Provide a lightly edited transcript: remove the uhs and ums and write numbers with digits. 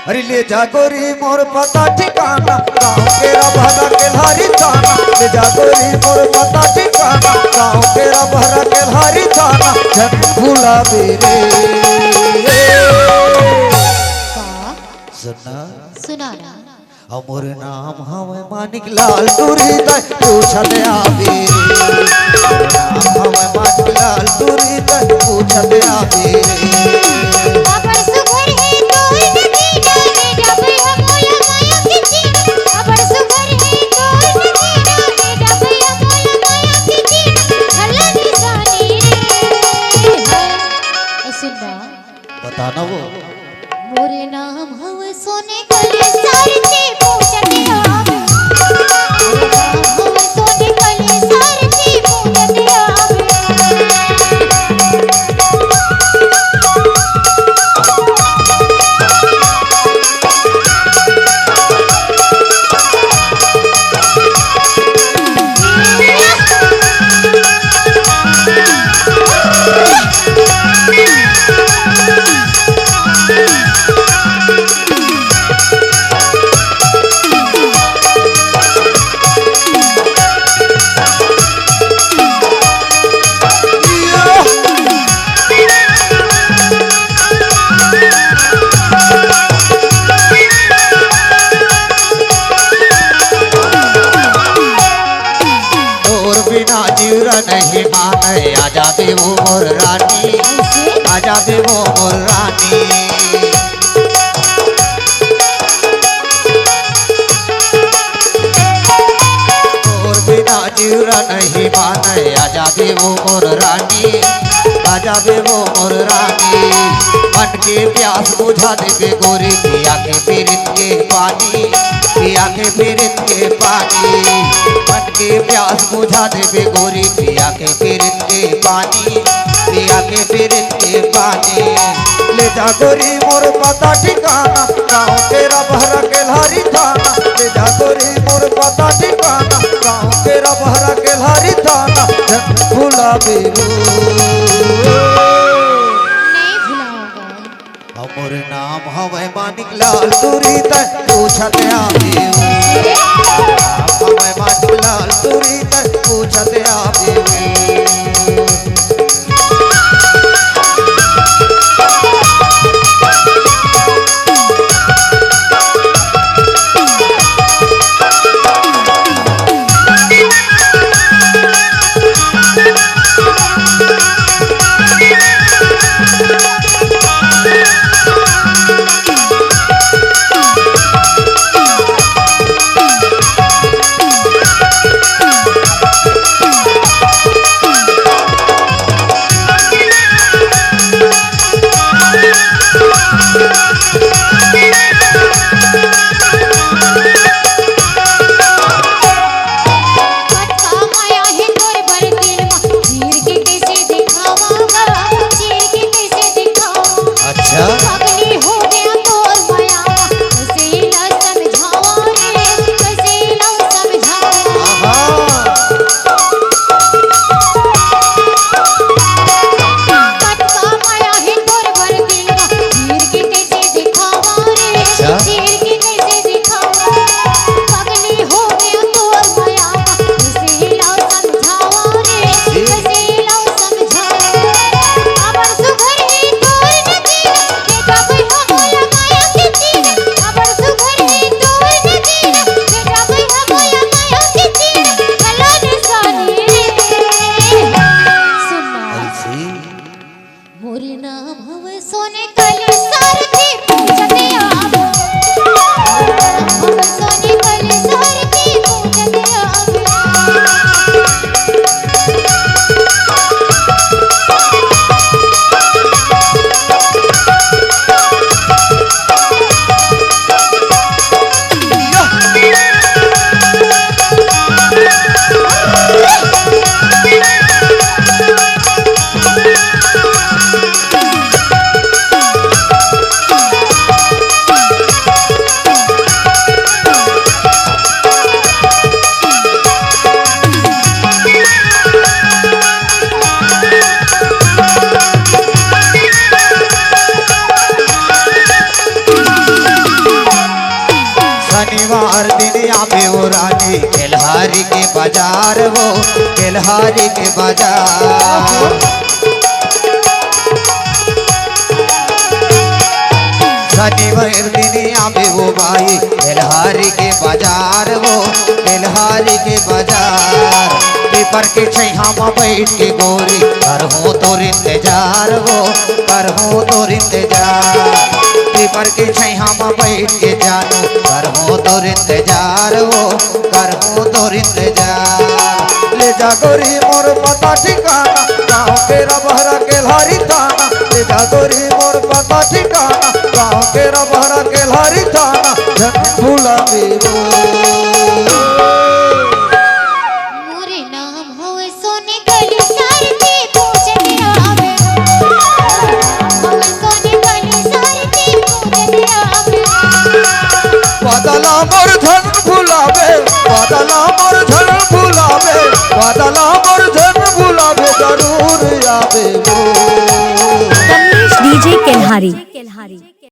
अरे ले जा गोरी मोर पता ठिकाना गाँव के भरा के धारी थाना। ले जा गोरी मोर पता ठिकाना गाँव के भरा के धारी थाना। जन भूला बेरे सुना सुना ना हमर नाम हमें मानिक लाल टूरी तय पूछत आवे। नाम हमें मानिक लाल टूरी तय पूछत आवे। अबर सुघर है तोर नगीना ले जाबे हमोला माया के जीना। अबर सुघर है तोर नगीना ले जाबे हमोला माया के जीना। हल्ला निशानी रे ए सुनना बताना वो मोरे नाम हवे सोने कले सार के पूछत आवे। मोरे नाम हवे सोने कले सार के पूछत आवे। नहीं माने आजा देवो मोर रानी। आजा देवो मोर रानी। और बिना जीरा नहीं माने आजा देवो मोर रानी। आजा देवो मोर रानी। मन के प्यास बुझा देवे गोरी पिया के पीरित के पानी। पिया के पीरित के पानी। मन के प्यास बुझा देवे गोरी पिया के पीरित के पानी। पिया के पीरित के पानी। ले जा गोरी मोर पता ठिकाना गाँव के भरा के धारी थाना। ले जा गोरी मोर पता ठिकाना गाँव के भरा के धारी थाना। जन भूला बेरू नहीं भुलाऊंगा। हमर नाम हवे मानिक लाल टूरी तय पूछत आवे। हमें मानिक लाल टूरी तय पूछत आवे। मोरे नाम हवे सोने कले सार के पूछत आवे। हवे सोने कले सार के पूछत आवे। दिन आवे वो रानी केल्हारी के बाजार वो केल्हारी के बाजार। शनिवार दिन आवे वो भाई केल्हारी के बाजार वो केल्हारी के बाजार। पेपर के छैया में बैठ के गोरी करहूँ तोर इंतजार वो करहूँ तोर इंतजार। पेपर के छैया में बैठ के जानू करहूँ तोर इंतजार वो करहूँ तोर इंतजार। ले जा गोरी मोर पता ठिकाना गाँव के रबहरा केल्हारी थाना। ले जा गोरी मोर पता ठिकाना गाँव के रबहरा केल्हारी थाना। जन भुलावे वो मोरे नाम होए सोने गली सारती पूजने आवे होए सोने गली सारती पूजने आवे। बादला मोर धन भुलावे बादला मोर धन भुलावे बादला मोर धन भुलावे जरूर आवे वो। कमलेश डीजे केल्हारी।